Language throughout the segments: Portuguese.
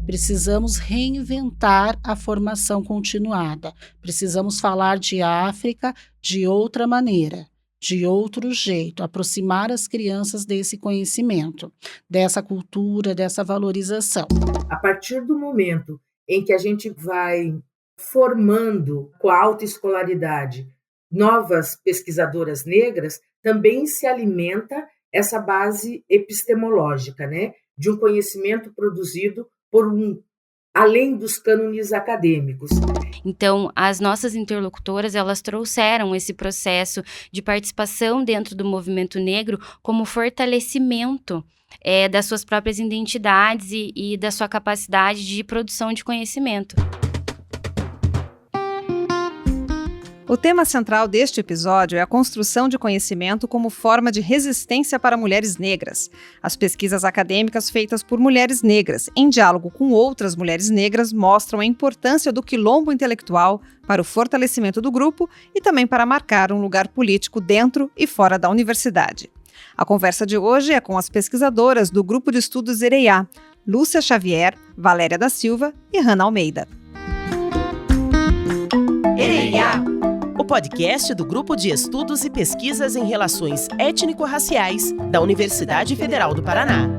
precisamos reinventar a formação continuada, precisamos falar de África de outra maneira, de outro jeito, aproximar as crianças desse conhecimento, dessa cultura, dessa valorização. A partir do momento em que a gente vai formando com a autoescolaridade novas pesquisadoras negras, também se alimenta essa base epistemológica, né, de um conhecimento produzido além dos cânones acadêmicos. Então, as nossas interlocutoras, elas trouxeram esse processo de participação dentro do movimento negro como fortalecimento das suas próprias identidades e da sua capacidade de produção de conhecimento. O tema central deste episódio é a construção de conhecimento como forma de resistência para mulheres negras. As pesquisas acadêmicas feitas por mulheres negras, em diálogo com outras mulheres negras, mostram a importância do quilombo intelectual para o fortalecimento do grupo e também para marcar um lugar político dentro e fora da universidade. A conversa de hoje é com as pesquisadoras do Grupo de Estudos Ereiá, Lúcia Xavier, Valéria da Silva e Hanna Almeida. Ereiá, o podcast do Grupo de Estudos e Pesquisas em Relações Étnico-Raciais da Universidade Federal do Paraná.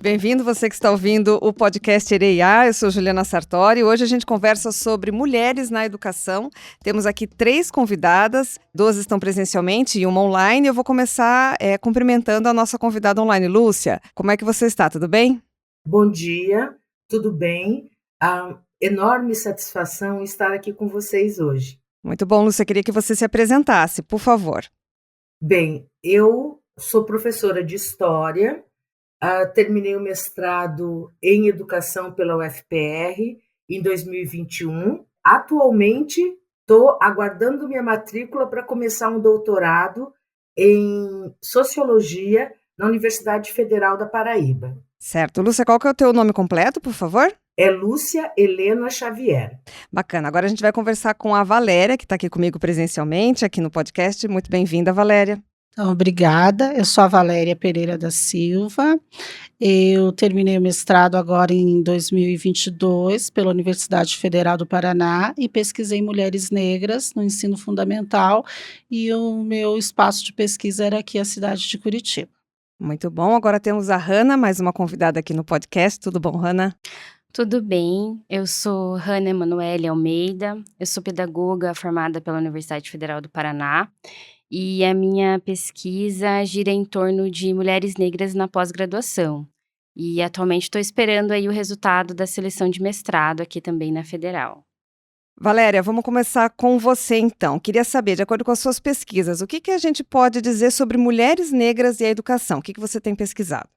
Bem-vindo você que está ouvindo o podcast Ereiá, eu sou Juliana Sartori. Hoje a gente conversa sobre mulheres na educação. Temos aqui 3 convidadas, 2 estão presencialmente e uma online. Eu vou começar cumprimentando a nossa convidada online, Lúcia. Como é que você está? Tudo bem? Bom dia, tudo bem? Enorme satisfação estar aqui com vocês hoje. Muito bom, Lúcia. Queria que você se apresentasse, por favor. Bem, eu sou professora de História, terminei o mestrado em Educação pela UFPR em 2021. Atualmente, estou aguardando minha matrícula para começar um doutorado em Sociologia na Universidade Federal da Paraíba. Certo. Lúcia, qual que é o teu nome completo, por favor? É Lúcia Helena Xavier. Bacana. Agora a gente vai conversar com a Valéria, que está aqui comigo presencialmente, aqui no podcast. Muito bem-vinda, Valéria. Então, obrigada. Eu sou a Valéria Pereira da Silva. Eu terminei o mestrado agora em 2022 pela Universidade Federal do Paraná e pesquisei mulheres negras no ensino fundamental e o meu espaço de pesquisa era aqui a cidade de Curitiba. Muito bom. Agora temos a Hanna, mais uma convidada aqui no podcast. Tudo bom, Hanna? Tudo bem, eu sou Hanna Emanuele Almeida, eu sou pedagoga formada pela Universidade Federal do Paraná e a minha pesquisa gira em torno de mulheres negras na pós-graduação. E atualmente estou esperando aí o resultado da seleção de mestrado aqui também na Federal. Valéria, vamos começar com você então. Queria saber, de acordo com as suas pesquisas, o que a gente pode dizer sobre mulheres negras e a educação? O que você tem pesquisado?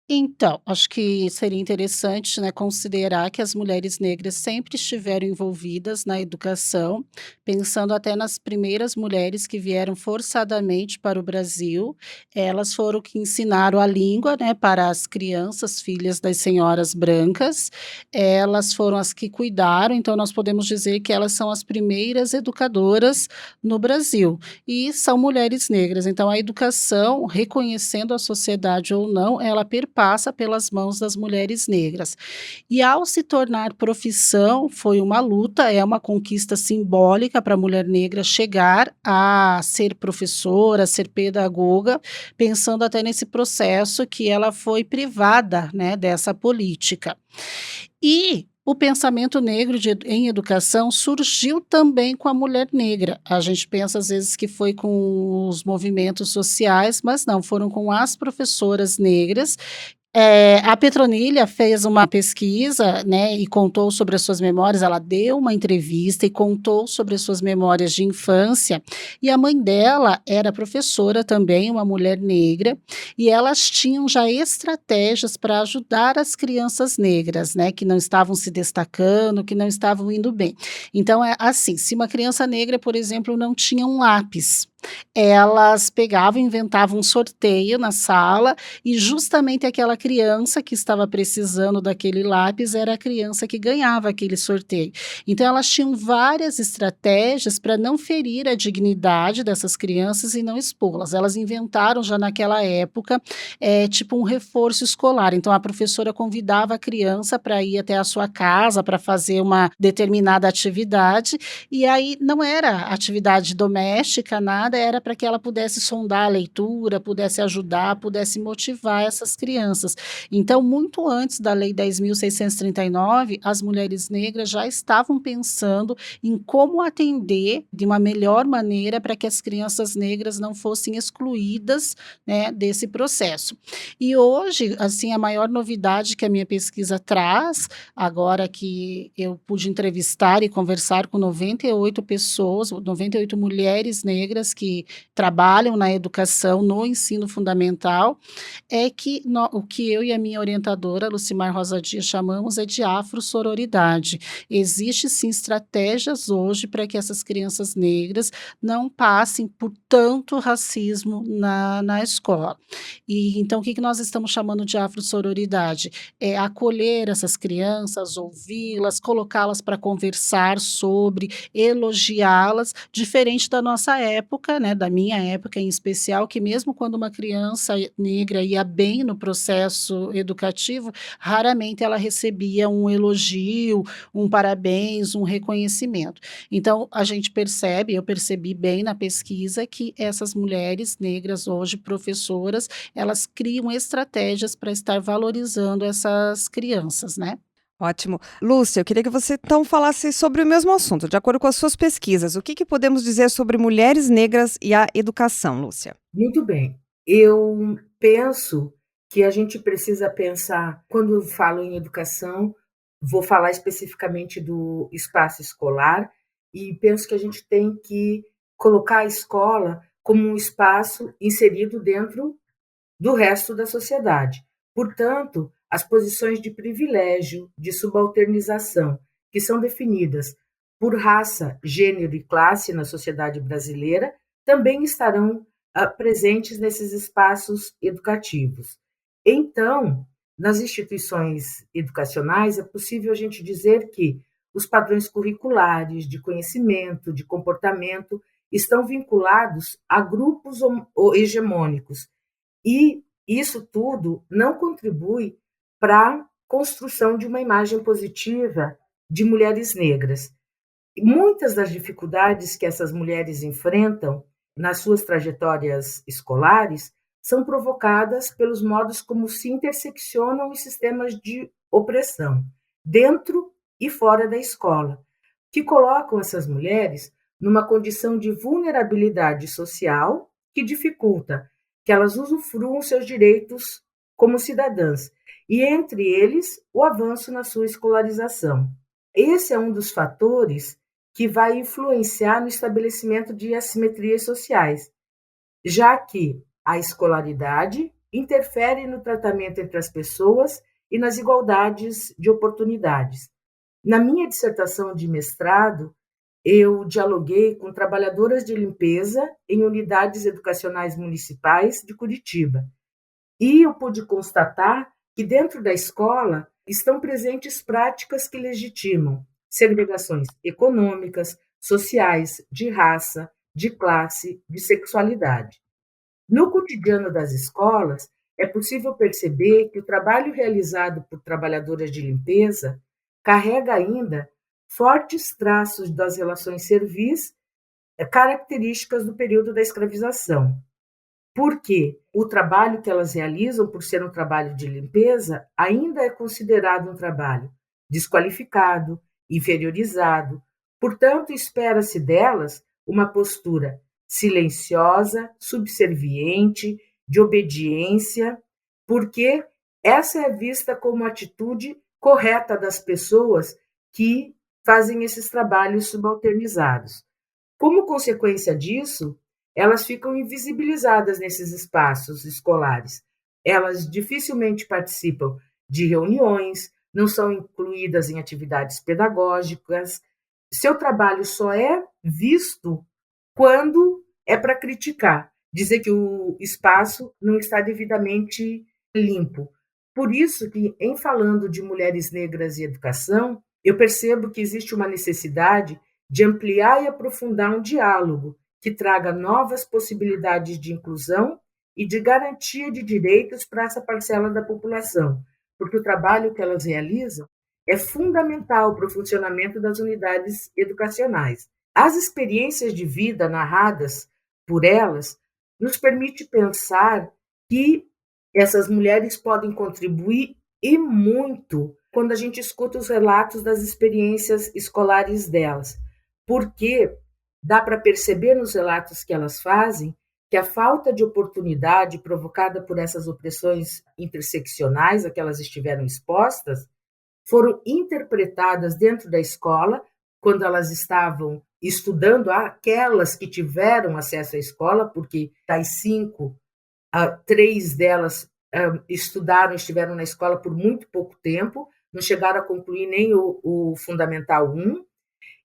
Então, acho que seria interessante, né, considerar que as mulheres negras sempre estiveram envolvidas na educação, pensando até nas primeiras mulheres que vieram forçadamente para o Brasil. Elas foram que ensinaram a língua, né, para as crianças, filhas das senhoras brancas. Elas foram as que cuidaram, então nós podemos dizer que elas são as primeiras educadoras no Brasil. E são mulheres negras, então a educação, reconhecendo a sociedade ou não, ela passa pelas mãos das mulheres negras. E ao se tornar profissão, foi uma luta, é uma conquista simbólica para a mulher negra chegar a ser professora, a ser pedagoga, pensando até nesse processo que ela foi privada, né, dessa política. E o pensamento negro em educação surgiu também com a mulher negra. A gente pensa às vezes que foi com os movimentos sociais, mas não, foram com as professoras negras. A Petronilha fez uma pesquisa, né, e contou sobre as suas memórias. Ela deu uma entrevista e contou sobre as suas memórias de infância. E a mãe dela era professora também, uma mulher negra, e elas tinham já estratégias para ajudar as crianças negras, né, que não estavam se destacando, que não estavam indo bem. Então, é assim, se uma criança negra, por exemplo, não tinha um lápis, elas pegavam, inventavam um sorteio na sala e justamente aquela criança que estava precisando daquele lápis era a criança que ganhava aquele sorteio. Então elas tinham várias estratégias para não ferir a dignidade dessas crianças e não expô-las. Elas inventaram já naquela época, tipo um reforço escolar. Então a professora convidava a criança para ir até a sua casa para fazer uma determinada atividade, e aí não era atividade doméstica, nada, era para que ela pudesse sondar a leitura, pudesse ajudar, pudesse motivar essas crianças. Então, muito antes da Lei 10.639, as mulheres negras já estavam pensando em como atender de uma melhor maneira para que as crianças negras não fossem excluídas, né, desse processo. E hoje, assim, a maior novidade que a minha pesquisa traz, agora que eu pude entrevistar e conversar com 98 pessoas, 98 mulheres negras que trabalham na educação, no ensino fundamental, é que o que eu e a minha orientadora, Lucimar Rosa Dias, chamamos é de afrosororidade. Existe sim estratégias hoje para que essas crianças negras não passem por tanto racismo na escola. E então o que nós estamos chamando de afrosororidade? É acolher essas crianças, ouvi-las, colocá-las para conversar sobre, elogiá-las, diferente da nossa época, né, da minha época em especial, que mesmo quando uma criança negra ia bem no processo educativo, raramente ela recebia um elogio, um parabéns, um reconhecimento. Então, a gente percebe, eu percebi bem na pesquisa, que essas mulheres negras hoje, professoras, elas criam estratégias para estar valorizando essas crianças, né? Ótimo. Lúcia, eu queria que você então falasse sobre o mesmo assunto, de acordo com as suas pesquisas. O que podemos dizer sobre mulheres negras e a educação, Lúcia? Muito bem. Eu penso que a gente precisa pensar, quando eu falo em educação, vou falar especificamente do espaço escolar, e penso que a gente tem que colocar a escola como um espaço inserido dentro do resto da sociedade. Portanto, as posições de privilégio, de subalternização, que são definidas por raça, gênero e classe na sociedade brasileira, também estarão presentes nesses espaços educativos. Então, nas instituições educacionais, é possível a gente dizer que os padrões curriculares de conhecimento, de comportamento, estão vinculados a grupos hegemônicos, e isso tudo não contribui para a construção de uma imagem positiva de mulheres negras. E muitas das dificuldades que essas mulheres enfrentam nas suas trajetórias escolares são provocadas pelos modos como se interseccionam os sistemas de opressão, dentro e fora da escola, que colocam essas mulheres numa condição de vulnerabilidade social que dificulta que elas usufruam seus direitos como cidadãs, e entre eles o avanço na sua escolarização. Esse é um dos fatores que vai influenciar no estabelecimento de assimetrias sociais, já que a escolaridade interfere no tratamento entre as pessoas e nas igualdades de oportunidades. Na minha dissertação de mestrado, eu dialoguei com trabalhadoras de limpeza em unidades educacionais municipais de Curitiba. E eu pude constatar que dentro da escola estão presentes práticas que legitimam segregações econômicas, sociais, de raça, de classe, de sexualidade. No cotidiano das escolas, é possível perceber que o trabalho realizado por trabalhadoras de limpeza carrega ainda fortes traços das relações servis, características do período da escravização. Porque o trabalho que elas realizam, por ser um trabalho de limpeza, ainda é considerado um trabalho desqualificado, inferiorizado. Portanto, espera-se delas uma postura silenciosa, subserviente, de obediência, porque essa é vista como atitude correta das pessoas que fazem esses trabalhos subalternizados. Como consequência disso, elas ficam invisibilizadas nesses espaços escolares. Elas dificilmente participam de reuniões, não são incluídas em atividades pedagógicas. Seu trabalho só é visto quando é para criticar, dizer que o espaço não está devidamente limpo. Por isso que, em falando de mulheres negras e educação, eu percebo que existe uma necessidade de ampliar e aprofundar um diálogo que traga novas possibilidades de inclusão e de garantia de direitos para essa parcela da população, porque o trabalho que elas realizam é fundamental para o funcionamento das unidades educacionais. As experiências de vida narradas por elas nos permite pensar que essas mulheres podem contribuir e muito quando a gente escuta os relatos das experiências escolares delas, porque dá para perceber nos relatos que elas fazem que a falta de oportunidade provocada por essas opressões interseccionais a que elas estiveram expostas foram interpretadas dentro da escola quando elas estavam estudando, aquelas que tiveram acesso à escola, porque das 5, 3 delas estiveram na escola por muito pouco tempo, não chegaram a concluir nem o Fundamental 1,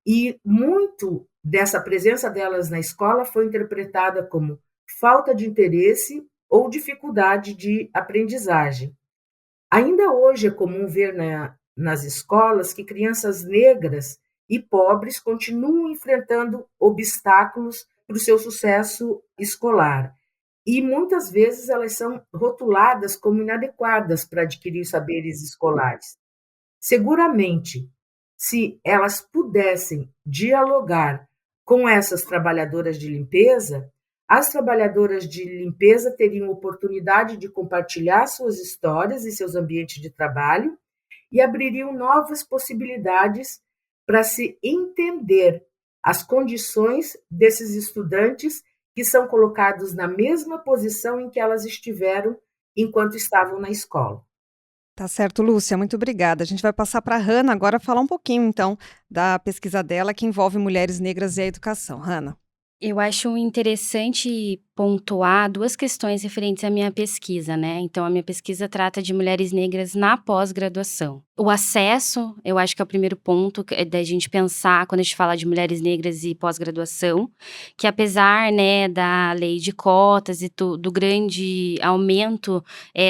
e muito dessa presença delas na escola foi interpretada como falta de interesse ou dificuldade de aprendizagem. Ainda hoje é comum ver nas escolas que crianças negras e pobres continuam enfrentando obstáculos para o seu sucesso escolar. E muitas vezes elas são rotuladas como inadequadas para adquirir saberes escolares. Seguramente, se elas pudessem dialogar com essas trabalhadoras de limpeza, as trabalhadoras de limpeza teriam oportunidade de compartilhar suas histórias e seus ambientes de trabalho e abririam novas possibilidades para se entender as condições desses estudantes que são colocados na mesma posição em que elas estiveram enquanto estavam na escola. Tá certo, Lúcia, muito obrigada. A gente vai passar para a Hannah agora falar um pouquinho, então, da pesquisa dela que envolve mulheres negras e a educação. Hannah. Eu acho interessante pontuar 2 questões referentes à minha pesquisa, né. Então a minha pesquisa trata de mulheres negras na pós-graduação. O acesso, eu acho que é o primeiro ponto da gente pensar quando a gente fala de mulheres negras e pós-graduação, que apesar, né, da lei de cotas e do grande aumento,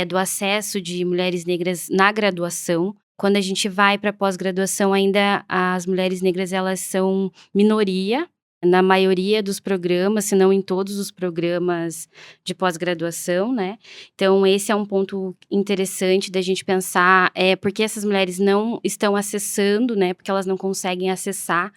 do acesso de mulheres negras na graduação, quando a gente vai pra pós-graduação ainda as mulheres negras elas são minoria, na maioria dos programas, se não em todos os programas de pós-graduação, né. Então esse é um ponto interessante da gente pensar, por que essas mulheres não estão acessando, né, porque elas não conseguem acessar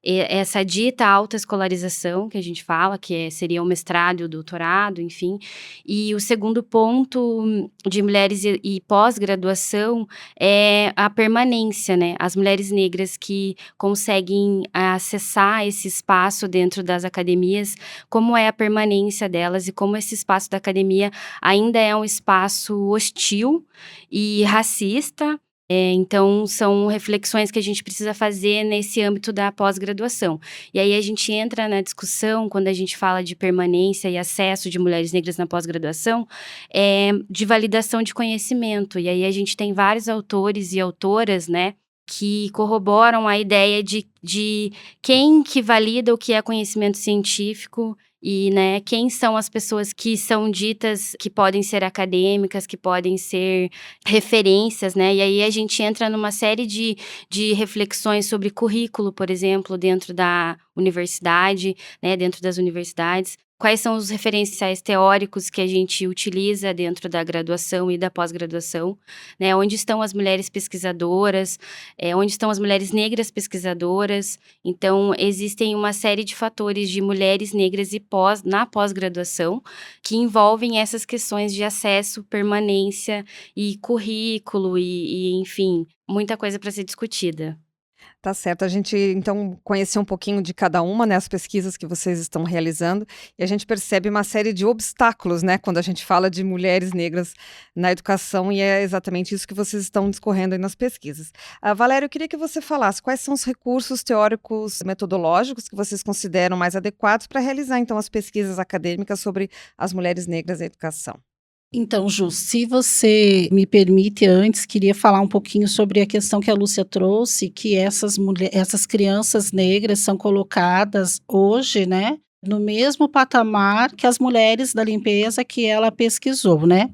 essa dita alta escolarização que a gente fala, que seria o mestrado e o doutorado, enfim. E o segundo ponto de mulheres e pós-graduação é a permanência, né? As mulheres negras que conseguem acessar esse espaço dentro das academias, como é a permanência delas e como esse espaço da academia ainda é um espaço hostil e racista. Então são reflexões que a gente precisa fazer nesse âmbito da pós-graduação. E aí a gente entra na discussão, quando a gente fala de permanência e acesso de mulheres negras na pós-graduação, de validação de conhecimento. E aí a gente tem vários autores e autoras, né, que corroboram a ideia de quem que valida o que é conhecimento científico e, né, quem são as pessoas que são ditas que podem ser acadêmicas, que podem ser referências, né, e aí a gente entra numa série de reflexões sobre currículo, por exemplo, dentro da universidade, né, dentro das universidades. Quais são os referenciais teóricos que a gente utiliza dentro da graduação e da pós-graduação, né? Onde estão as mulheres pesquisadoras, onde estão as mulheres negras pesquisadoras. Então, existem uma série de fatores de mulheres negras na pós-graduação que envolvem essas questões de acesso, permanência e currículo e enfim, muita coisa para ser discutida. Tá certo, a gente então conheceu um pouquinho de cada uma, né, as pesquisas que vocês estão realizando, e a gente percebe uma série de obstáculos, né, quando a gente fala de mulheres negras na educação, e é exatamente isso que vocês estão discorrendo aí nas pesquisas. Valéria, eu queria que você falasse quais são os recursos teóricos metodológicos que vocês consideram mais adequados para realizar então as pesquisas acadêmicas sobre as mulheres negras na educação. Então, Ju, se você me permite, antes queria falar um pouquinho sobre a questão que a Lúcia trouxe, que essas crianças negras são colocadas hoje, né, no mesmo patamar que as mulheres da limpeza que ela pesquisou, né.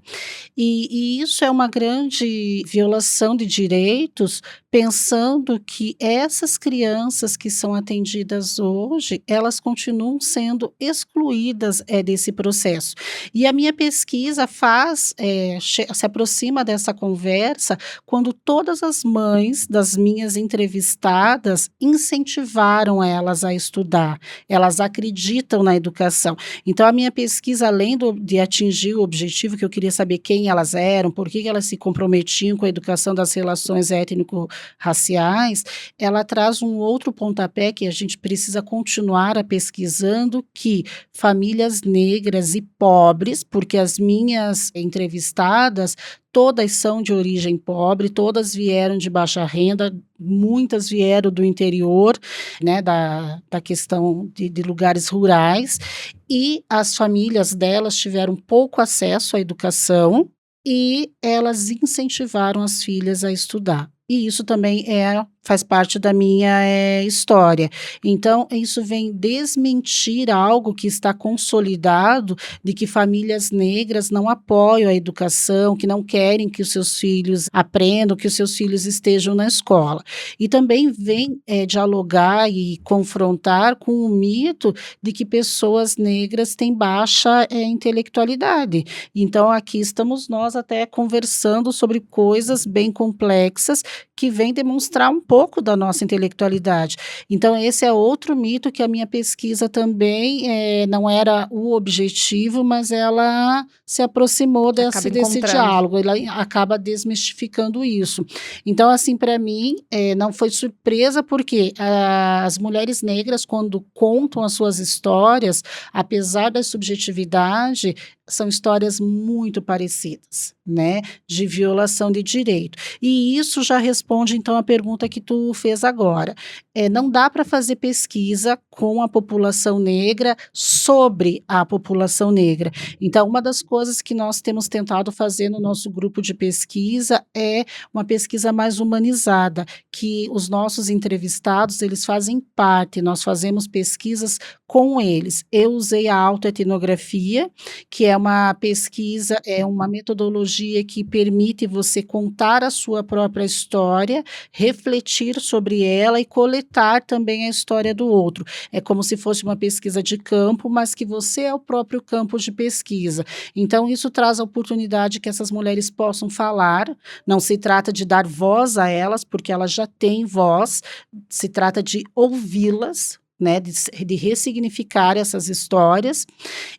E isso é uma grande violação de direitos, pensando que essas crianças que são atendidas hoje, elas continuam sendo excluídas, desse processo. E a minha pesquisa se aproxima dessa conversa, quando todas as mães das minhas entrevistadas incentivaram elas a estudar, elas acreditam na educação. Então a minha pesquisa, além de atingir o objetivo, que eu queria saber quem elas eram, por que elas se comprometiam com a educação das relações étnico-raciais, ela traz um outro pontapé que a gente precisa continuar a pesquisando, que famílias negras e pobres, porque as minhas entrevistadas, todas são de origem pobre, todas vieram de baixa renda, muitas vieram do interior, né, da questão de lugares rurais, e as famílias delas tiveram pouco acesso à educação e elas incentivaram as filhas a estudar. E isso também faz parte da minha história. Então, isso vem desmentir algo que está consolidado, de que famílias negras não apoiam a educação, que não querem que os seus filhos aprendam, que os seus filhos estejam na escola. E também vem dialogar e confrontar com o mito de que pessoas negras têm baixa intelectualidade. Então, aqui estamos nós até conversando sobre coisas bem complexas que vêm demonstrar um pouco da nossa intelectualidade. Então, esse é outro mito que a minha pesquisa também não era o objetivo, mas ela se aproximou desse diálogo, ela acaba desmistificando isso. Então, assim, para mim, não foi surpresa, porque as mulheres negras, quando contam as suas histórias, apesar da subjetividade, são histórias muito parecidas, né, de violação de direito. E isso já responde, então, a pergunta que tu fez agora. Não dá para fazer pesquisa com a população negra sobre a população negra. Então, uma das coisas que nós temos tentado fazer no nosso grupo de pesquisa é uma pesquisa mais humanizada, que os nossos entrevistados, eles fazem parte, nós fazemos pesquisas com eles. Eu usei a autoetnografia, que é uma pesquisa, é uma metodologia que permite você contar a sua própria história, refletir sobre ela e coletar também a história do outro. É como se fosse uma pesquisa de campo, mas que você é o próprio campo de pesquisa. Então, isso traz a oportunidade que essas mulheres possam falar. Não se trata de dar voz a elas, porque elas já têm voz, se trata de ouvi-las, né, de ressignificar essas histórias.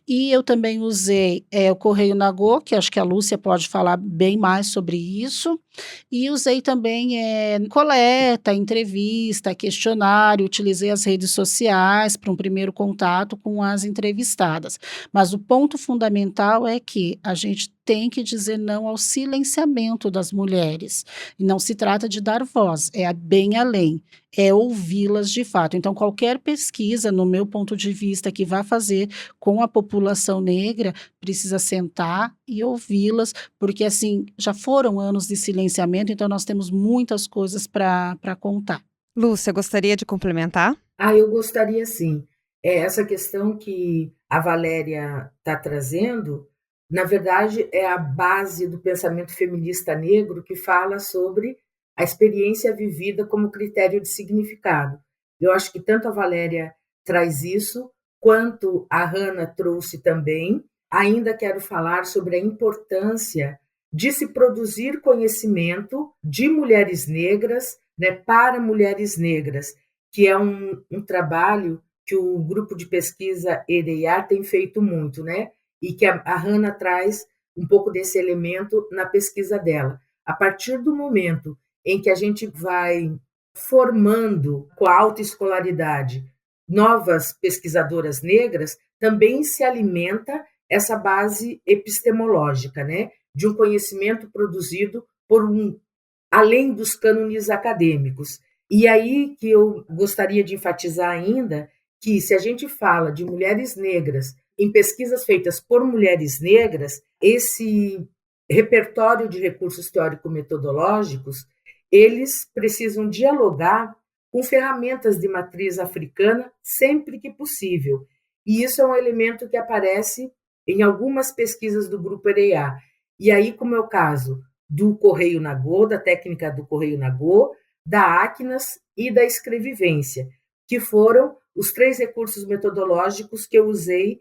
E eu também usei o Correio Nagô, que acho que a Lúcia pode falar bem mais sobre isso, e usei também coleta, entrevista, questionário, utilizei as redes sociais para um primeiro contato com as entrevistadas. Mas o ponto fundamental é que a gente tem que dizer não ao silenciamento das mulheres. E não se trata de dar voz, é bem além, é ouvi-las de fato. Então, qualquer pesquisa, no meu ponto de vista, que vá fazer com a população negra, precisa sentar e ouvi-las, porque assim, já foram anos de silenciamento, então nós temos muitas coisas para contar. Lúcia, gostaria de complementar? Eu gostaria sim. Essa questão que a Valéria está trazendo, na verdade, é a base do pensamento feminista negro, que fala sobre a experiência vivida como critério de significado. Eu acho que tanto a Valéria traz isso, quanto a Hannah trouxe também. Ainda quero falar sobre a importância de se produzir conhecimento de mulheres negras, né, para mulheres negras, que é um trabalho que o grupo de pesquisa EDEA tem feito muito, né? E que a Hannah traz um pouco desse elemento na pesquisa dela. A partir do momento em que a gente vai formando com a autoescolaridade novas pesquisadoras negras, também se alimenta essa base epistemológica, né, de um conhecimento produzido além dos cânones acadêmicos. E aí que eu gostaria de enfatizar ainda que, se a gente fala de mulheres negras em pesquisas feitas por mulheres negras, esse repertório de recursos teórico-metodológicos, eles precisam dialogar com ferramentas de matriz africana sempre que possível. E isso é um elemento que aparece em algumas pesquisas do Grupo EREA. E aí, como é o caso do Correio Nagô, da técnica do Correio Nagô, da Acnas e da escrevivência, que foram os 3 recursos metodológicos que eu usei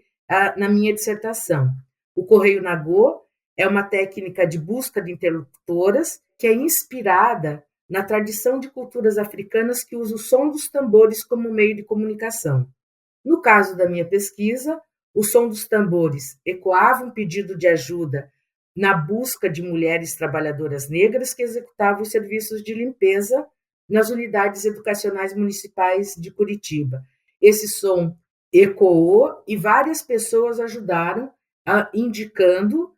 na minha dissertação. O Correio Nagô é uma técnica de busca de interlocutoras que é inspirada na tradição de culturas africanas que usa o som dos tambores como meio de comunicação. No caso da minha pesquisa, o som dos tambores ecoava um pedido de ajuda na busca de mulheres trabalhadoras negras que executavam os serviços de limpeza nas unidades educacionais municipais de Curitiba. Esse som ecoou e várias pessoas ajudaram, indicando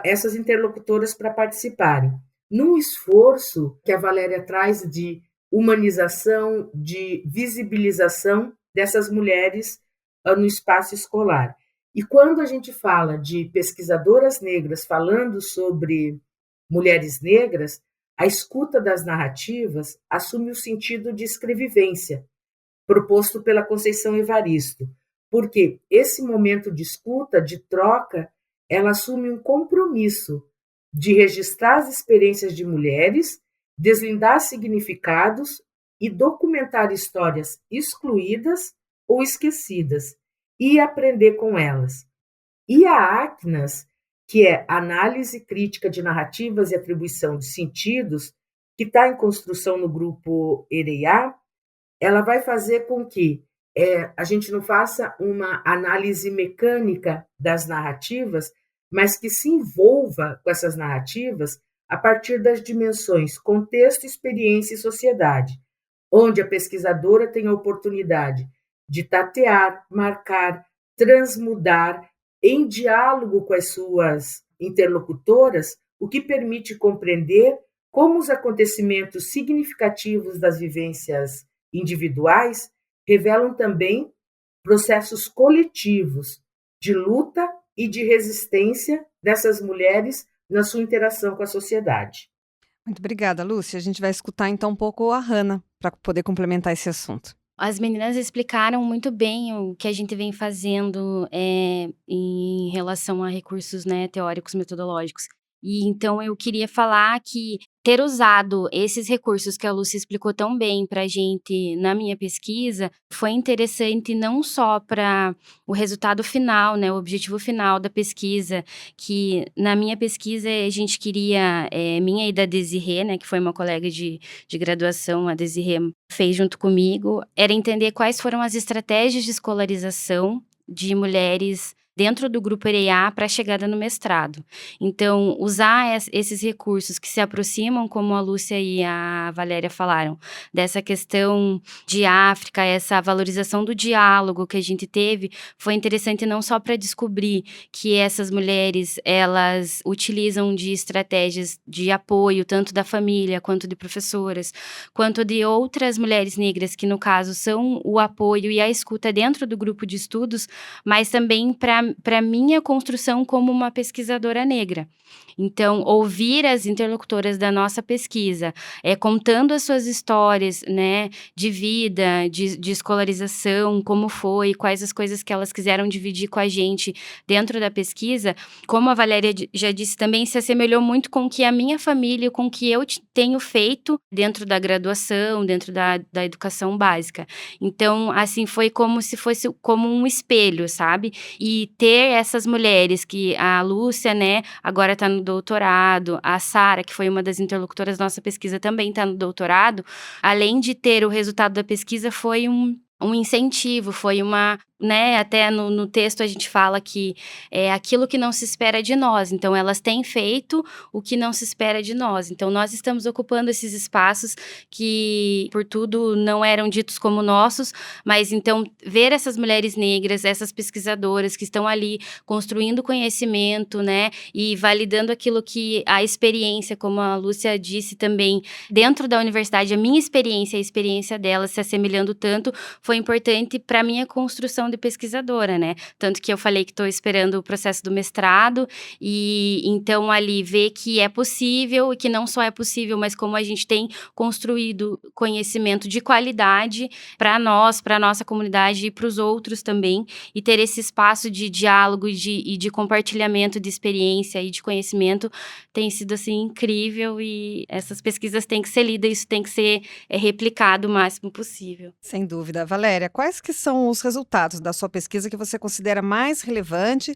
essas interlocutoras para participarem. Num esforço que a Valéria traz de humanização, de visibilização dessas mulheres no espaço escolar. E quando a gente fala de pesquisadoras negras falando sobre mulheres negras, a escuta das narrativas assume o sentido de escrevivência, proposto pela Conceição Evaristo, porque esse momento de escuta, de troca, ela assume um compromisso de registrar as experiências de mulheres, deslindar significados e documentar histórias excluídas ou esquecidas, e aprender com elas. E a Acnas, que é Análise Crítica de Narrativas e Atribuição de Sentidos, que está em construção no Grupo EREA, ela vai fazer com que a gente não faça uma análise mecânica das narrativas, mas que se envolva com essas narrativas a partir das dimensões contexto, experiência e sociedade, onde a pesquisadora tem a oportunidade de tatear, marcar, transmudar em diálogo com as suas interlocutoras, o que permite compreender como os acontecimentos significativos das vivências individuais revelam também processos coletivos de luta e de resistência dessas mulheres na sua interação com a sociedade. Muito obrigada, Lúcia. A gente vai escutar então um pouco a Hannah para poder complementar esse assunto. As meninas explicaram muito bem o que a gente vem fazendo em relação a recursos, né, teóricos metodológicos. E então eu queria falar que ter usado esses recursos que a Lúcia explicou tão bem para a gente na minha pesquisa foi interessante não só para o resultado final, né, o objetivo final da pesquisa, que na minha pesquisa a gente queria, minha e da Desirê, né, que foi uma colega de graduação, a Desirê fez junto comigo, era entender quais foram as estratégias de escolarização de mulheres dentro do Grupo EREA para a chegada no mestrado. Então, usar esses recursos que se aproximam, como a Lúcia e a Valéria falaram, dessa questão de África, essa valorização do diálogo que a gente teve, foi interessante não só para descobrir que essas mulheres, elas utilizam de estratégias de apoio, tanto da família, quanto de professoras, quanto de outras mulheres negras, que no caso são o apoio e a escuta dentro do grupo de estudos, mas também para minha construção como uma pesquisadora negra. Então, ouvir as interlocutoras da nossa pesquisa, contando as suas histórias, né, de vida, de escolarização, como foi, quais as coisas que elas quiseram dividir com a gente dentro da pesquisa, como a Valéria já disse também, se assemelhou muito com o que a minha família, com o que eu tenho feito dentro da graduação, dentro da educação básica. Então, assim, foi como se fosse como um espelho, sabe? E ter essas mulheres que a Lúcia, né, agora está no doutorado, a Sara, que foi uma das interlocutoras da nossa pesquisa, também está no doutorado, além de ter o resultado da pesquisa, foi um incentivo, foi uma, né, até no texto a gente fala que é aquilo que não se espera de nós, então elas têm feito o que não se espera de nós, então nós estamos ocupando esses espaços que por tudo não eram ditos como nossos, mas então ver essas mulheres negras, essas pesquisadoras que estão ali construindo conhecimento, né, e validando aquilo que a experiência, como a Lúcia disse também, dentro da universidade, a minha experiência e a experiência delas se assemelhando tanto, foi importante para a minha construção formação de pesquisadora, né? Tanto que eu falei que estou esperando o processo do mestrado e então ali ver que é possível e que não só é possível, mas como a gente tem construído conhecimento de qualidade para nós, para a nossa comunidade e para os outros também, e ter esse espaço de diálogo e de compartilhamento de experiência e de conhecimento tem sido assim incrível e essas pesquisas têm que ser lidas, isso tem que ser replicado o máximo possível. Sem dúvida. Valéria, quais que são os resultados da sua pesquisa que você considera mais relevante,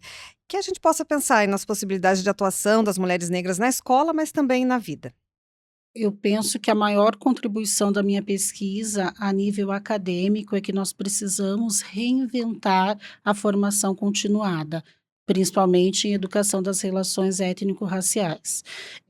que a gente possa pensar aí nas possibilidades de atuação das mulheres negras na escola, mas também na vida? Eu penso que a maior contribuição da minha pesquisa a nível acadêmico é que nós precisamos reinventar a formação continuada, principalmente em educação das relações étnico-raciais.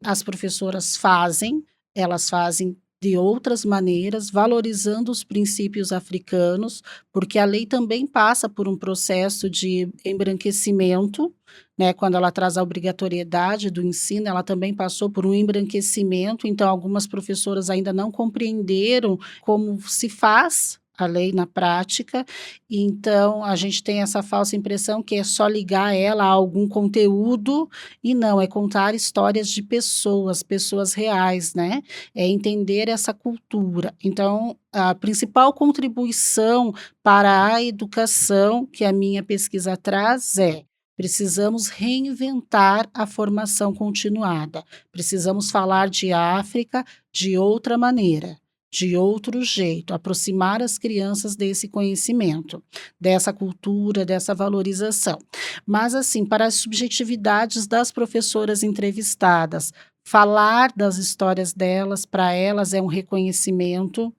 As professoras fazem, elas fazem de outras maneiras, valorizando os princípios africanos, porque a lei também passa por um processo de embranquecimento, né, quando ela traz a obrigatoriedade do ensino, ela também passou por um embranquecimento, então algumas professoras ainda não compreenderam como se faz a lei na prática, e então a gente tem essa falsa impressão que é só ligar ela a algum conteúdo, e não, é contar histórias de pessoas, pessoas reais, né? É entender essa cultura. Então, a principal contribuição para a educação que a minha pesquisa traz é: precisamos reinventar a formação continuada. Precisamos falar de África de outra maneira, de outro jeito, aproximar as crianças desse conhecimento, dessa cultura, dessa valorização. Mas, assim, para as subjetividades das professoras entrevistadas, falar das histórias delas, para elas é um reconhecimento,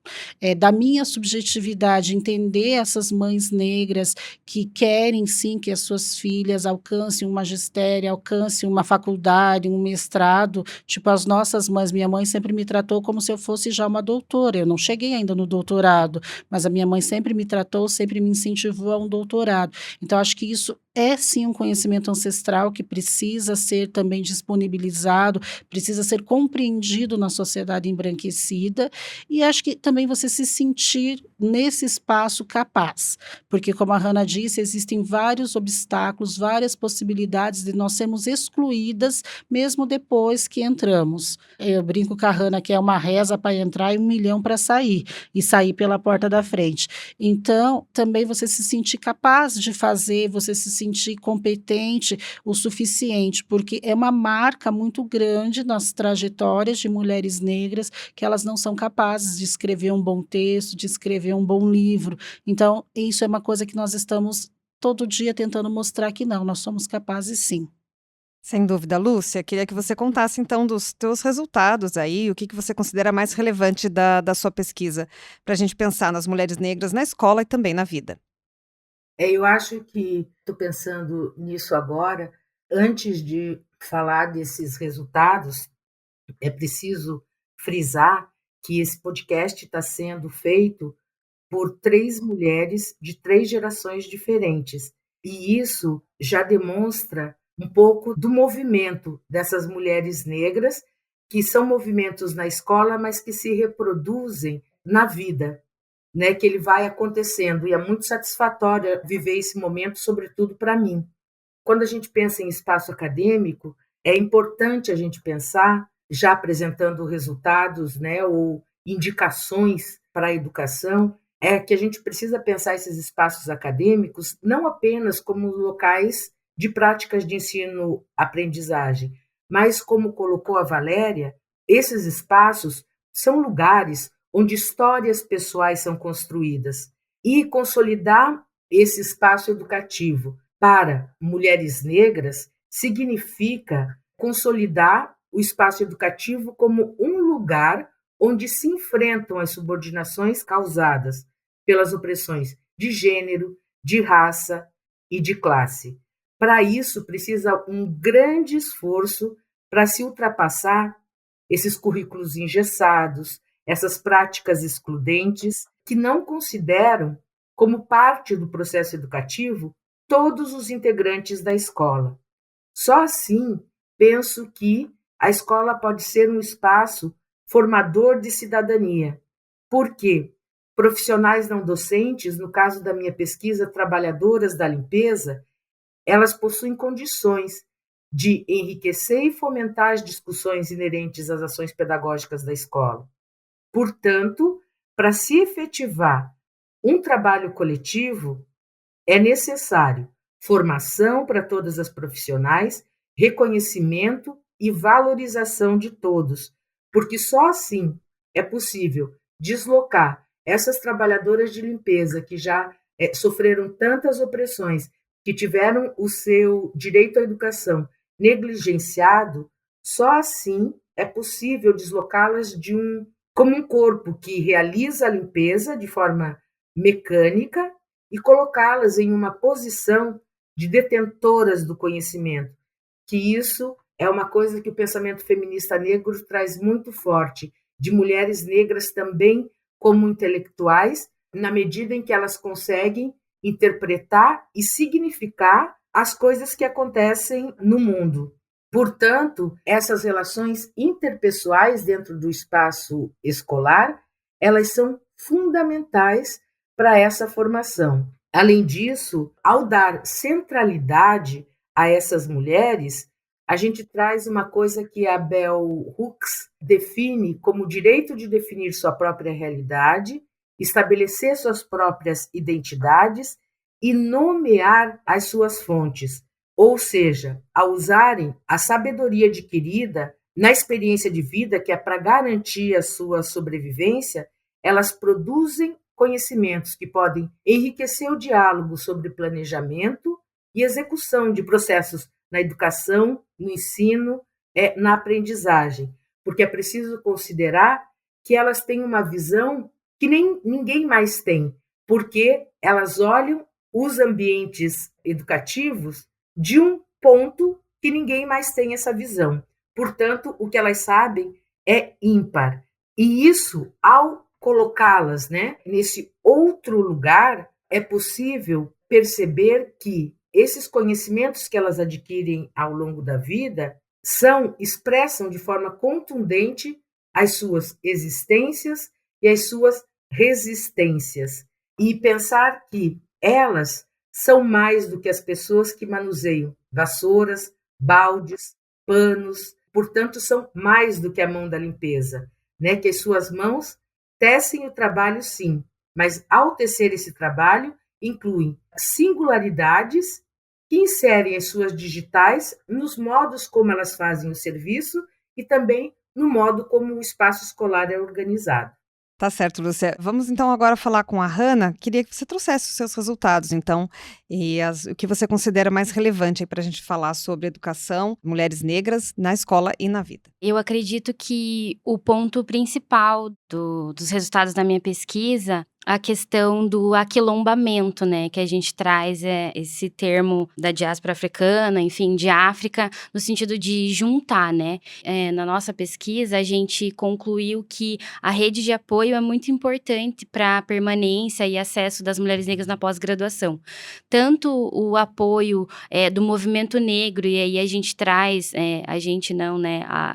da minha subjetividade, entender essas mães negras que querem sim que as suas filhas alcancem um magistério, alcancem uma faculdade, um mestrado, tipo as nossas mães. Minha mãe sempre me tratou como se eu fosse já uma doutora, eu não cheguei ainda no doutorado, mas a minha mãe sempre me tratou, sempre me incentivou a um doutorado. Então, acho que isso é sim um conhecimento ancestral que precisa ser também disponibilizado, precisa ser compreendido na sociedade embranquecida, e acho que também você se sentir nesse espaço capaz, porque como a Hannah disse, existem vários obstáculos, várias possibilidades de nós sermos excluídas mesmo depois que entramos. Eu brinco com a Hannah que é uma reza para entrar e 1 milhão para sair, e sair pela porta da frente. Então, também você se sentir capaz de fazer, você se sentir competente o suficiente, porque é uma marca muito grande nas trajetórias de mulheres negras que elas não são capazes de escrever um bom texto, de escrever um bom livro. Então, isso é uma coisa que nós estamos todo dia tentando mostrar que não, nós somos capazes sim. Sem dúvida, Lúcia, queria que você contasse então dos teus resultados aí, o que você considera mais relevante da sua pesquisa, para a gente pensar nas mulheres negras na escola e também na vida. Eu acho que estou pensando nisso agora. Antes de falar desses resultados, é preciso frisar que esse podcast está sendo feito por 3 mulheres de 3 gerações diferentes. E isso já demonstra um pouco do movimento dessas mulheres negras, que são movimentos na escola, mas que se reproduzem na vida, né, que ele vai acontecendo. E é muito satisfatório viver esse momento, sobretudo para mim. Quando a gente pensa em espaço acadêmico, é importante a gente pensar, já apresentando resultados, né, ou indicações para a educação, é que a gente precisa pensar esses espaços acadêmicos não apenas como locais de práticas de ensino-aprendizagem, mas, como colocou a Valéria, esses espaços são lugares onde histórias pessoais são construídas. E consolidar esse espaço educativo para mulheres negras significa consolidar o espaço educativo como um lugar onde se enfrentam as subordinações causadas pelas opressões de gênero, de raça e de classe. Para isso, precisa um grande esforço para se ultrapassar esses currículos engessados, essas práticas excludentes que não consideram como parte do processo educativo todos os integrantes da escola. Só assim, penso que a escola pode ser um espaço formador de cidadania. Por quê? profissionais não docentes, no caso da minha pesquisa, trabalhadoras da limpeza, elas possuem condições de enriquecer e fomentar as discussões inerentes às ações pedagógicas da escola. Portanto, para se efetivar um trabalho coletivo, é necessário formação para todas as profissionais, reconhecimento e valorização de todos, porque só assim é possível deslocar essas trabalhadoras de limpeza que já sofreram tantas opressões, que tiveram o seu direito à educação negligenciado, só assim é possível deslocá-las como um corpo que realiza a limpeza de forma mecânica e colocá-las em uma posição de detentoras do conhecimento, que isso é uma coisa que o pensamento feminista negro traz muito forte, de mulheres negras também como intelectuais, na medida em que elas conseguem interpretar e significar as coisas que acontecem no mundo. Portanto, essas relações interpessoais dentro do espaço escolar, elas são fundamentais para essa formação. Além disso, ao dar centralidade a essas mulheres, a gente traz uma coisa que a Bell Hooks define como o direito de definir sua própria realidade, estabelecer suas próprias identidades e nomear as suas fontes, ou seja, a usarem a sabedoria adquirida na experiência de vida, que é para garantir a sua sobrevivência, elas produzem conhecimentos que podem enriquecer o diálogo sobre planejamento e execução de processos na educação, no ensino, na aprendizagem, porque é preciso considerar que elas têm uma visão que ninguém mais tem, porque elas olham os ambientes educativos de um ponto que ninguém mais tem essa visão. Portanto, o que elas sabem é ímpar. E isso, ao colocá-las, nesse outro lugar, é possível perceber que esses conhecimentos que elas adquirem ao longo da vida expressam de forma contundente as suas existências e as suas resistências. E pensar que elas são mais do que as pessoas que manuseiam vassouras, baldes, panos, portanto, são mais do que a mão da limpeza, que as suas mãos tecem o trabalho, sim, mas ao tecer esse trabalho, incluem singularidades que inserem as suas digitais nos modos como elas fazem o serviço e também no modo como o espaço escolar é organizado. Tá certo, Lúcia. Vamos então agora falar com a Hannah. Queria que você trouxesse os seus resultados, então, e o que você considera mais relevante para a gente falar sobre educação, mulheres negras na escola e na vida. Eu acredito que o ponto principal dos resultados da minha pesquisa, a questão do aquilombamento, que a gente traz esse termo da diáspora africana, enfim, de África, no sentido de juntar, na nossa pesquisa, a gente concluiu que a rede de apoio é muito importante para a permanência e acesso das mulheres negras na pós-graduação. Tanto o apoio do movimento negro, e aí a gente traz,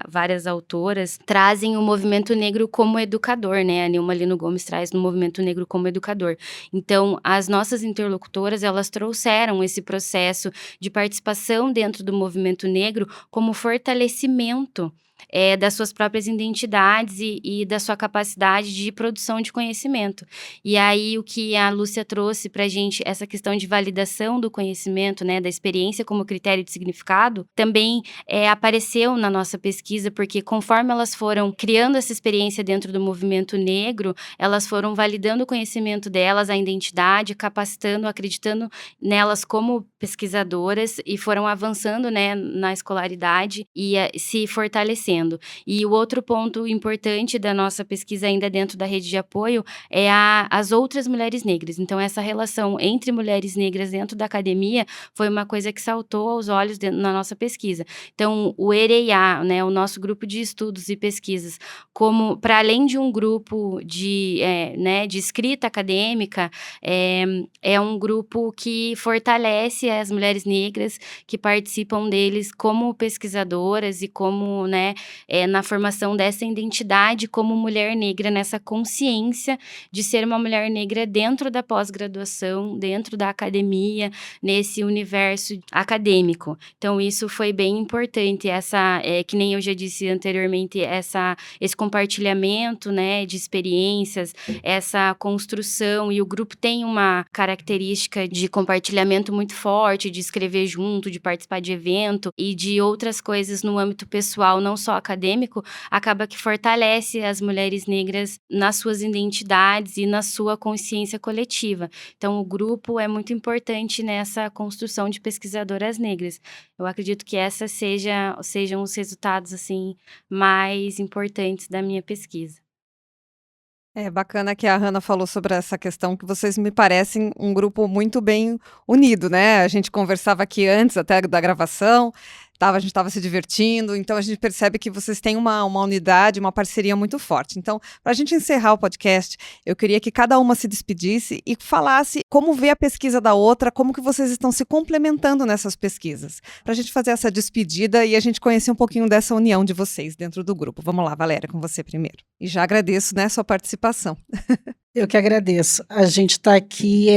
várias autoras trazem o movimento negro como educador, a Nilma Lino Gomes traz no movimento negro como educador. Então, as nossas interlocutoras, elas trouxeram esse processo de participação dentro do movimento negro como fortalecimento das suas próprias identidades e da sua capacidade de produção de conhecimento. E aí, o que a Lúcia trouxe para a gente, essa questão de validação do conhecimento, da experiência como critério de significado, também apareceu na nossa pesquisa, porque conforme elas foram criando essa experiência dentro do movimento negro, elas foram validando o conhecimento delas, a identidade, capacitando, acreditando nelas como pesquisadoras e foram avançando, na escolaridade e se fortalecendo. E o outro ponto importante da nossa pesquisa ainda dentro da rede de apoio é as outras mulheres negras. Então, essa relação entre mulheres negras dentro da academia foi uma coisa que saltou aos olhos na nossa pesquisa. Então, o EREA, o nosso grupo de estudos e pesquisas, como para além de um grupo de escrita acadêmica, é um grupo que fortalece as mulheres negras que participam deles como pesquisadoras e como, na formação dessa identidade como mulher negra, nessa consciência de ser uma mulher negra dentro da pós-graduação, dentro da academia, nesse universo acadêmico. Então isso foi bem importante, que nem eu já disse anteriormente, esse compartilhamento, né, de experiências, essa construção, e o grupo tem uma característica de compartilhamento muito forte, de escrever junto, de participar de evento e de outras coisas no âmbito pessoal, não só acadêmico, acaba que fortalece as mulheres negras nas suas identidades e na sua consciência coletiva. Então, o grupo é muito importante nessa construção de pesquisadoras negras. Eu acredito que essas sejam os resultados, assim, mais importantes da minha pesquisa. É bacana que a Hannah falou sobre essa questão, que vocês me parecem um grupo muito bem unido, né? A gente conversava aqui antes até da gravação, a gente estava se divertindo, então a gente percebe que vocês têm uma unidade, uma parceria muito forte. Então, para a gente encerrar o podcast, eu queria que cada uma se despedisse e falasse como vê a pesquisa da outra, como que vocês estão se complementando nessas pesquisas, para a gente fazer essa despedida e a gente conhecer um pouquinho dessa união de vocês dentro do grupo. Vamos lá, Valéria, com você primeiro. E já agradeço, né, sua participação. Eu que agradeço. A gente está aqui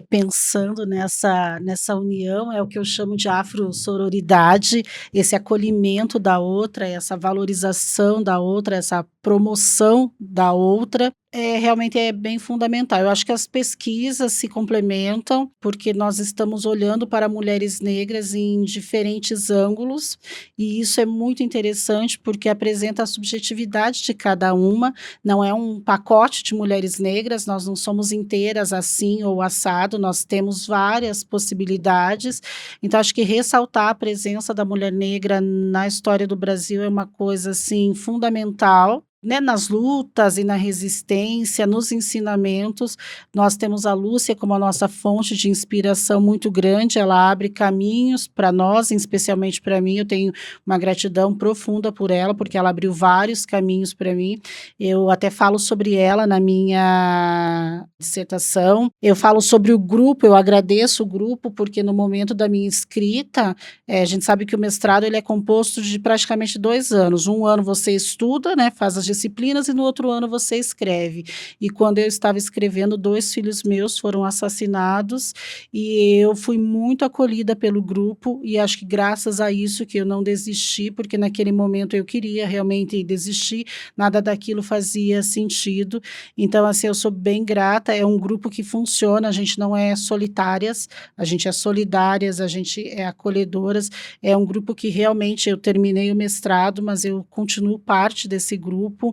pensando nessa união, é o que eu chamo de afro-sororidade, esse acolhimento da outra, essa valorização da outra, essa promoção da outra, realmente é bem fundamental. Eu acho que as pesquisas se complementam, porque nós estamos olhando para mulheres negras em diferentes ângulos, e isso é muito interessante, porque apresenta a subjetividade de cada uma, não é um pacote de mulheres negras, nós não somos inteiras assim ou assado, nós temos várias possibilidades. Então, acho que ressaltar a presença da mulher negra na história do Brasil é uma coisa, assim, fundamental, né, nas lutas e na resistência, nos ensinamentos. Nós temos a Lúcia como a nossa fonte de inspiração muito grande, ela abre caminhos para nós, especialmente para mim. Eu tenho uma gratidão profunda por ela, porque ela abriu vários caminhos para mim. Eu até falo sobre ela na minha dissertação. Eu falo sobre o grupo, eu agradeço o grupo, porque no momento da minha escrita, a gente sabe que o mestrado ele é composto de praticamente 2 anos. Um ano você estuda, né, faz as disciplinas, e no outro ano você escreve. E quando eu estava escrevendo, 2 filhos meus foram assassinados, e eu fui muito acolhida pelo grupo, e acho que graças a isso que eu não desisti, porque naquele momento eu queria realmente desistir, nada daquilo fazia sentido. Então, assim, eu sou bem grata, é um grupo que funciona, a gente não é solitárias, a gente é solidárias, a gente é acolhedoras, é um grupo que realmente eu terminei o mestrado, mas eu continuo parte desse grupo.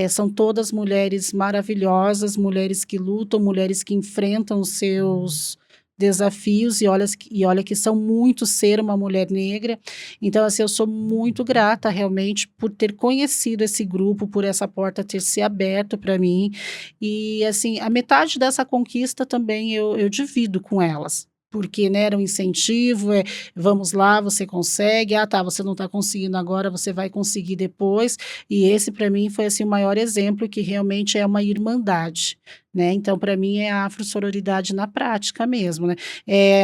São todas mulheres maravilhosas, mulheres que lutam, mulheres que enfrentam os seus desafios, e olha que são muitos ser uma mulher negra. Então, assim, eu sou muito grata realmente por ter conhecido esse grupo, por essa porta ter se aberto para mim, e assim, a metade dessa conquista também eu divido com elas. Porque, né, era um incentivo, vamos lá, você consegue, tá, você não está conseguindo agora, você vai conseguir depois, e esse para mim foi assim o maior exemplo, que realmente é uma irmandade, né? Então, para mim é a afro-sororidade na prática mesmo, né?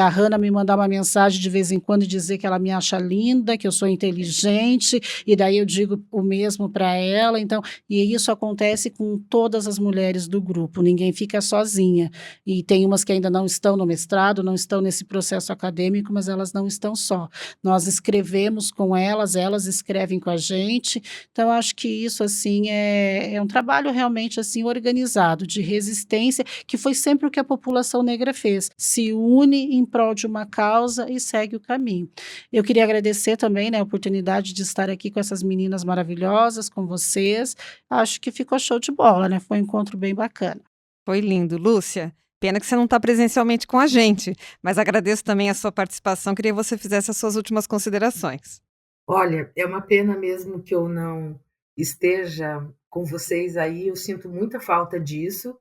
A Hannah me mandar uma mensagem de vez em quando e dizer que ela me acha linda, que eu sou inteligente, e daí eu digo o mesmo para ela. Então, e isso acontece com todas as mulheres do grupo, ninguém fica sozinha, e tem umas que ainda não estão no mestrado, não estão nesse processo acadêmico, mas elas não estão só. Nós escrevemos com elas, elas escrevem com a gente. Então, acho que isso, assim, é um trabalho realmente, assim, organizado, de resistência, que foi sempre o que a população negra fez. Se une em prol de uma causa e segue o caminho. Eu queria agradecer também, né, a oportunidade de estar aqui com essas meninas maravilhosas, com vocês. Acho que ficou show de bola, né? Foi um encontro bem bacana. Foi lindo. Lúcia, pena que você não está presencialmente com a gente, mas agradeço também a sua participação. Queria que você fizesse as suas últimas considerações. Olha, é uma pena mesmo que eu não esteja com vocês aí, eu sinto muita falta disso,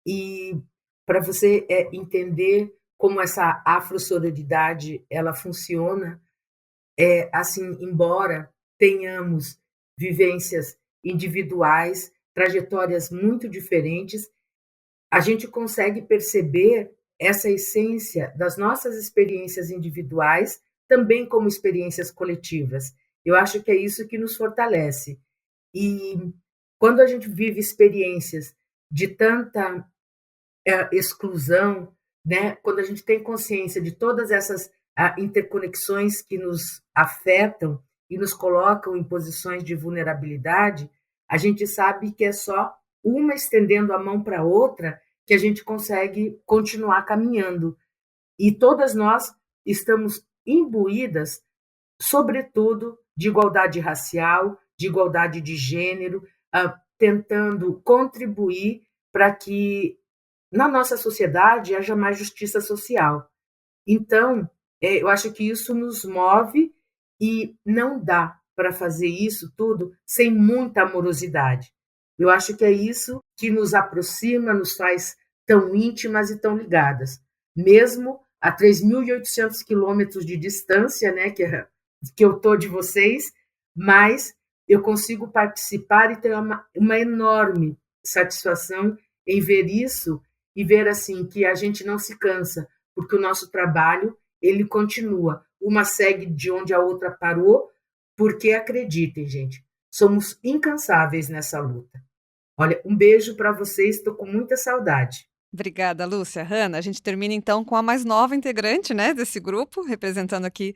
e para você entender como essa afro-sororidade ela funciona, assim, embora tenhamos vivências individuais, trajetórias muito diferentes, a gente consegue perceber essa essência das nossas experiências individuais também como experiências coletivas. Eu acho que é isso que nos fortalece. E quando a gente vive experiências de tanta exclusão, né? Quando a gente tem consciência de todas essas interconexões que nos afetam e nos colocam em posições de vulnerabilidade, a gente sabe que é só uma estendendo a mão para a outra que a gente consegue continuar caminhando. E todas nós estamos imbuídas, sobretudo, de igualdade racial, de igualdade de gênero, tentando contribuir para que na nossa sociedade haja mais justiça social. Então, eu acho que isso nos move e não dá para fazer isso tudo sem muita amorosidade. Eu acho que é isso que nos aproxima, nos faz tão íntimas e tão ligadas, mesmo a 3.800 quilômetros de distância, né, que eu estou de vocês, mas eu consigo participar e ter uma enorme satisfação em ver isso e ver assim que a gente não se cansa, porque o nosso trabalho ele continua. Uma segue de onde a outra parou, porque acreditem, gente, somos incansáveis nessa luta. Olha, um beijo para vocês, estou com muita saudade. Obrigada, Lúcia. Hanna, a gente termina então com a mais nova integrante, né, desse grupo, representando aqui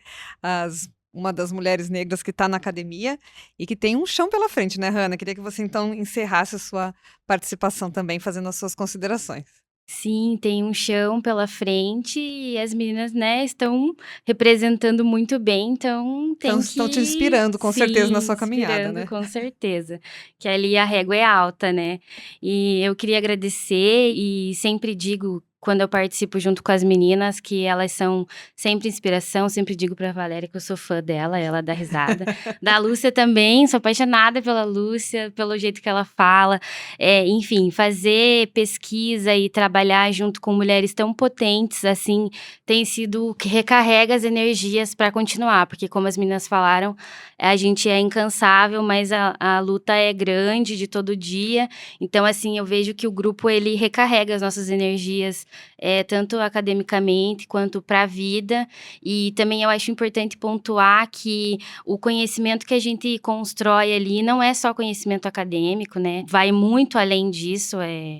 uma das mulheres negras que está na academia e que tem um chão pela frente, né, Hanna? Queria que você então encerrasse a sua participação também, fazendo as suas considerações. Sim, tem um chão pela frente e as meninas, né, estão representando muito bem, então tem Estão te que inspirando, com certeza, na sim, sua caminhada, inspirando né? com certeza, que ali a régua é alta, né. E eu queria agradecer e sempre digo, quando eu participo junto com as meninas, que elas são sempre inspiração, sempre digo pra Valéria que eu sou fã dela, ela dá risada. Da Lúcia também, sou apaixonada pela Lúcia, pelo jeito que ela fala. Enfim, fazer pesquisa e trabalhar junto com mulheres tão potentes, assim, tem sido o que recarrega as energias para continuar, porque como as meninas falaram, a gente é incansável, mas a luta é grande de todo dia. Então, assim, eu vejo que o grupo, ele recarrega as nossas energias, tanto academicamente quanto para a vida. E também eu acho importante pontuar que o conhecimento que a gente constrói ali não é só conhecimento acadêmico, né? Vai muito além disso,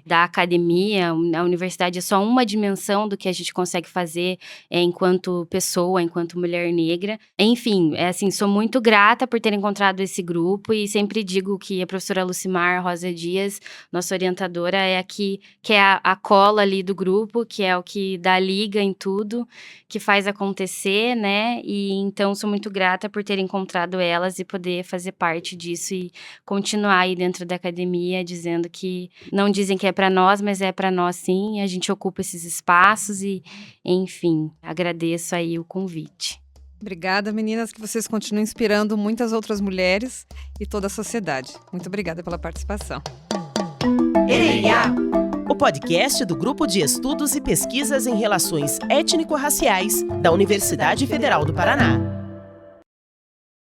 da academia. A universidade é só uma dimensão do que a gente consegue fazer enquanto pessoa, enquanto mulher negra. Enfim, assim, sou muito grata por ter encontrado esse grupo e sempre digo que a professora Lucimar Rosa Dias, nossa orientadora, é a que é a cola ali do grupo, que é o que dá liga em tudo, que faz acontecer, né? E então sou muito grata por ter encontrado elas e poder fazer parte disso e continuar aí dentro da academia, dizendo que não dizem que é para nós, mas é para nós sim, e a gente ocupa esses espaços e, enfim, agradeço aí o convite. Obrigada, meninas, que vocês continuem inspirando muitas outras mulheres e toda a sociedade. Muito obrigada pela participação. O podcast do Grupo de Estudos e Pesquisas em Relações Étnico-Raciais da Universidade Federal do Paraná.